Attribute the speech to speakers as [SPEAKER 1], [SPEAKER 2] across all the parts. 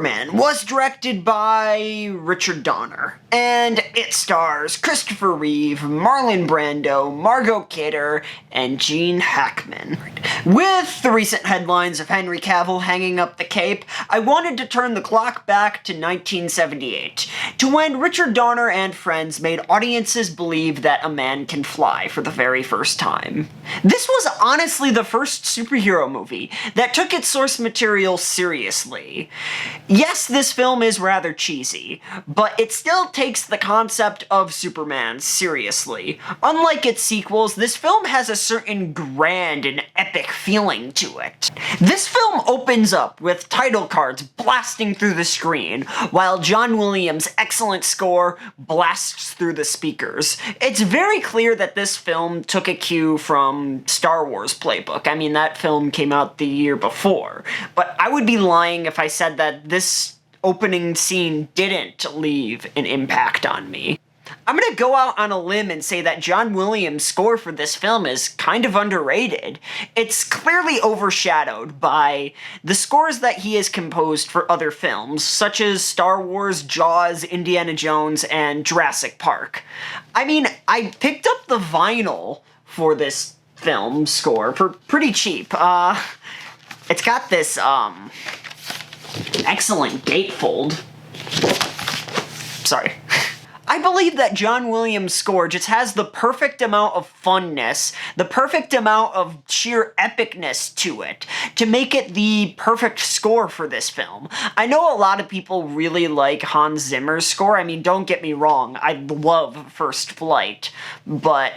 [SPEAKER 1] Superman was directed by Richard Donner, and it stars Christopher Reeve, Marlon Brando, Margot Kidder, and Gene Hackman. With the recent headlines of Henry Cavill hanging up the cape, I wanted to turn the clock back to 1978, to when Richard Donner and friends made audiences believe that a man can fly for the very first time. This was honestly the first superhero movie that took its source material seriously. Yes, this film is rather cheesy, but it still takes the concept of Superman seriously. Unlike its sequels, this film has a certain grand and epic feeling to it. This film opens up with title cards blasting through the screen, while John Williams' excellent score blasts through the speakers. It's very clear that this film took a cue from Star Wars Playbook. I mean, that film came out the year before, but I would be lying if I said that this opening scene didn't leave an impact on me. I'm gonna go out on a limb and say that John Williams' score for this film is kind of underrated. It's clearly overshadowed by the scores that he has composed for other films, such as Star Wars, Jaws, Indiana Jones, and Jurassic Park. I mean, I picked up the vinyl for this film score for pretty cheap. It's got this, excellent gatefold. Sorry. I believe that John Williams' score just has the perfect amount of funness, the perfect amount of sheer epicness to it, to make it the perfect score for this film. I know a lot of people really like Hans Zimmer's score. I mean, don't get me wrong, I love First Flight, but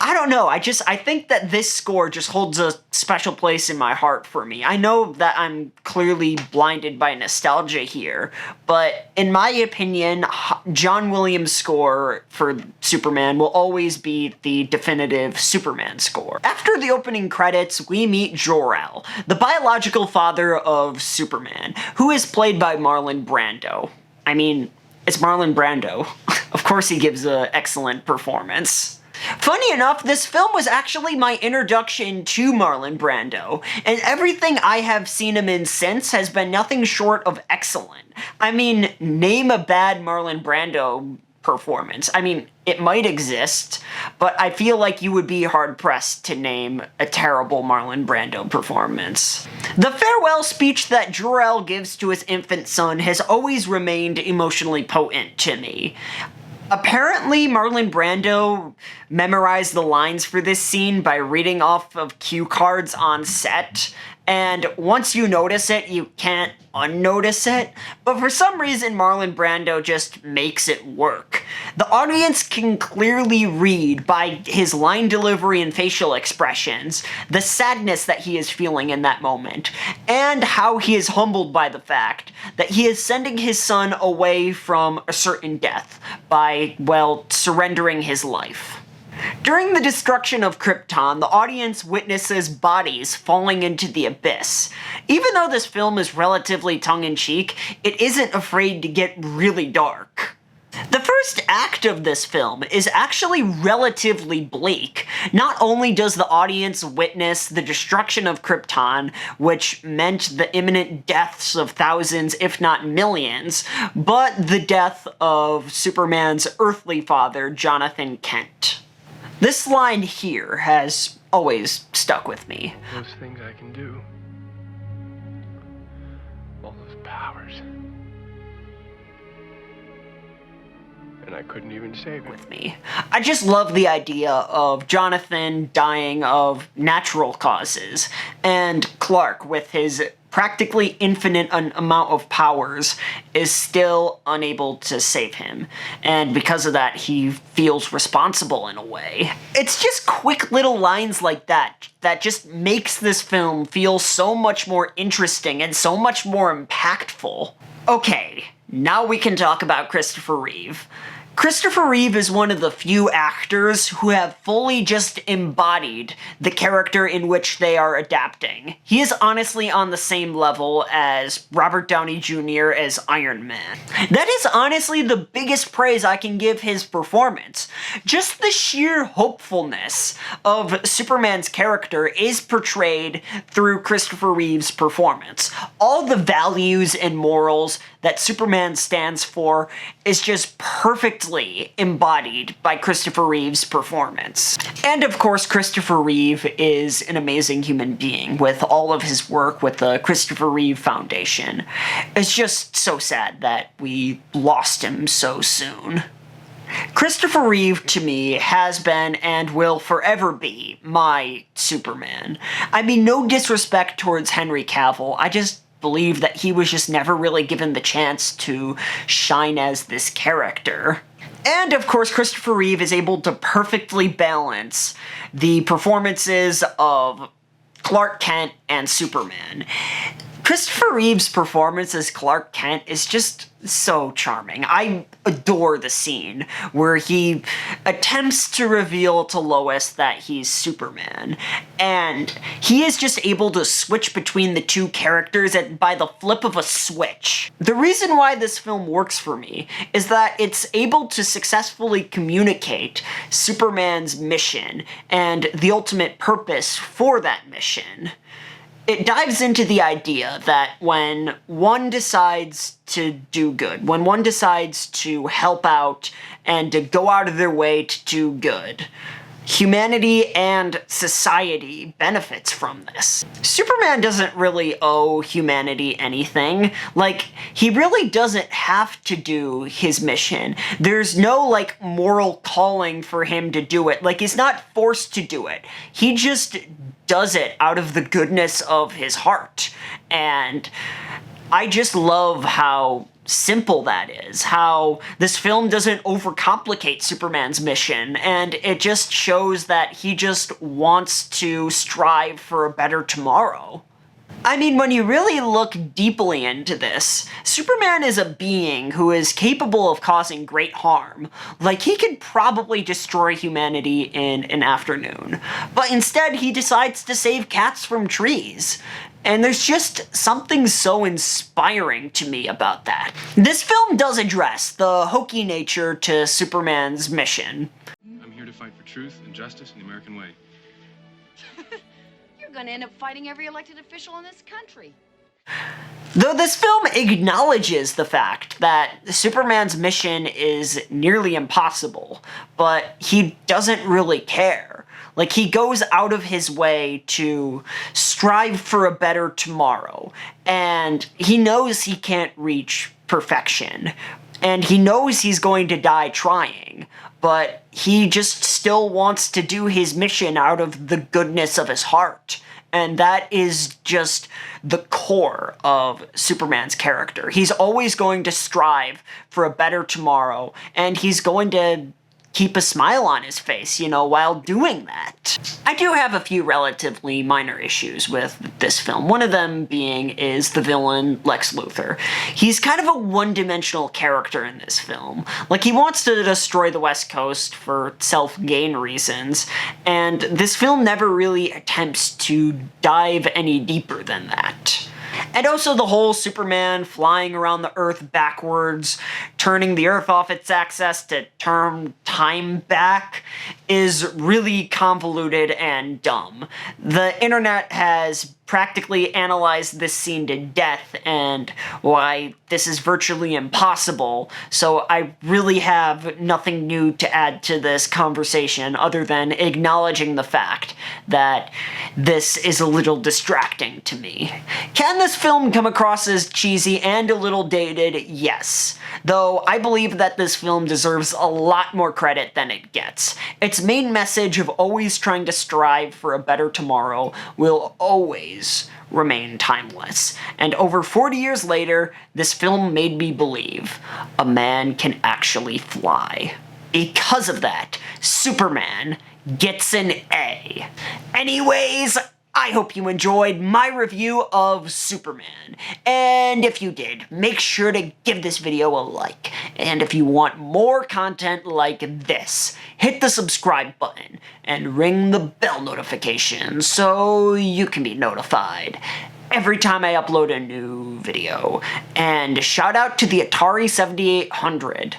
[SPEAKER 1] I don't know, I think that this score just holds a special place in my heart for me. I know that I'm clearly blinded by nostalgia here, but in my opinion, John Williams' score for Superman will always be the definitive Superman score. After the opening credits, we meet Jor-El, the biological father of Superman, who is played by Marlon Brando. I mean, it's Marlon Brando. Of course he gives an excellent performance. Funny enough, this film was actually my introduction to Marlon Brando, and everything I have seen him in since has been nothing short of excellent. I mean, name a bad Marlon Brando performance. I mean, it might exist, but I feel like you would be hard-pressed to name a terrible Marlon Brando performance. The farewell speech that Jor-El gives to his infant son has always remained emotionally potent to me. Apparently, Marlon Brando memorized the lines for this scene by reading off of cue cards on set, and once you notice it, you can't unnotice it, but for some reason Marlon Brando just makes it work. The audience can clearly read by his line delivery and facial expressions the sadness that he is feeling in that moment, and how he is humbled by the fact that he is sending his son away from a certain death by, well, surrendering his life. During the destruction of Krypton, the audience witnesses bodies falling into the abyss. Even though this film is relatively tongue-in-cheek, it isn't afraid to get really dark. The first act of this film is actually relatively bleak. Not only does the audience witness the destruction of Krypton, which meant the imminent deaths of thousands, if not millions, but the death of Superman's earthly father, Jonathan Kent. This line here has always stuck with me.
[SPEAKER 2] Those things I can do. All those powers. And I couldn't even save him.
[SPEAKER 1] With me. I just love the idea of Jonathan dying of natural causes, and Clark, with his practically infinite amount of powers, is still unable to save him, and because of that he feels responsible in a way. It's just quick little lines like that that just makes this film feel so much more interesting and so much more impactful. Okay, now we can talk about Christopher Reeve. Christopher Reeve is one of the few actors who have fully just embodied the character in which they are adapting. He is honestly on the same level as Robert Downey Jr. as Iron Man. That is honestly the biggest praise I can give his performance. Just the sheer hopefulness of Superman's character is portrayed through Christopher Reeve's performance. All the values and morals that Superman stands for is just perfectly embodied by Christopher Reeve's performance. And of course, Christopher Reeve is an amazing human being with all of his work with the Christopher Reeve Foundation. It's just so sad that we lost him so soon. Christopher Reeve, to me, has been and will forever be my Superman. I mean, no disrespect towards Henry Cavill, I just believe that he was just never really given the chance to shine as this character. And of course, Christopher Reeve is able to perfectly balance the performances of Clark Kent and Superman. Christopher Reeve's performance as Clark Kent is just so charming. I adore the scene where he attempts to reveal to Lois that he's Superman, and he is just able to switch between the two characters by the flip of a switch. The reason why this film works for me is that it's able to successfully communicate Superman's mission and the ultimate purpose for that mission. It dives into the idea that when one decides to do good, when one decides to help out and to go out of their way to do good, humanity and society benefits from this. Superman doesn't really owe humanity anything. Like, he really doesn't have to do his mission. There's no, like, moral calling for him to do it. Like, he's not forced to do it. He just does it out of the goodness of his heart. And I just love how simple that is, how this film doesn't overcomplicate Superman's mission, and it just shows that he just wants to strive for a better tomorrow. I mean, when you really look deeply into this, Superman is a being who is capable of causing great harm. Like, he could probably destroy humanity in an afternoon, but instead he decides to save cats from trees. And there's just something so inspiring to me about that. This film does address the hokey nature to Superman's mission.
[SPEAKER 3] I'm here to fight for truth and justice in the American way.
[SPEAKER 4] You're gonna end up fighting every elected official in this country.
[SPEAKER 1] Though this film acknowledges the fact that Superman's mission is nearly impossible, but he doesn't really care. Like, he goes out of his way to strive for a better tomorrow, and he knows he can't reach perfection, and he knows he's going to die trying, but he just still wants to do his mission out of the goodness of his heart. And that is just the core of Superman's character. He's always going to strive for a better tomorrow, and he's going to keep a smile on his face, you know, while doing that. I do have a few relatively minor issues with this film. One of them being is the villain, Lex Luthor. He's kind of a one-dimensional character in this film. Like, he wants to destroy the West Coast for self-gain reasons, and this film never really attempts to dive any deeper than that. And also the whole Superman flying around the Earth backwards, turning the Earth off its axis to turn time back, is really convoluted and dumb. The internet has practically analyzed this scene to death and why this is virtually impossible, so I really have nothing new to add to this conversation other than acknowledging the fact that this is a little distracting to me. Can this film come across as cheesy and a little dated? Yes. Though I believe that this film deserves a lot more credit than it gets. Its main message of always trying to strive for a better tomorrow will always remain timeless. And over 40 years later, this film made me believe a man can actually fly. Because of that, Superman gets an A. Anyways, I hope you enjoyed my review of Superman, and if you did, make sure to give this video a like, And if you want more content like this, hit the subscribe button and ring the bell notification so you can be notified every time I upload a new video. And shout out to the Atari 7800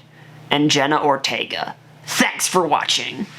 [SPEAKER 1] and Jenna Ortega. Thanks for watching.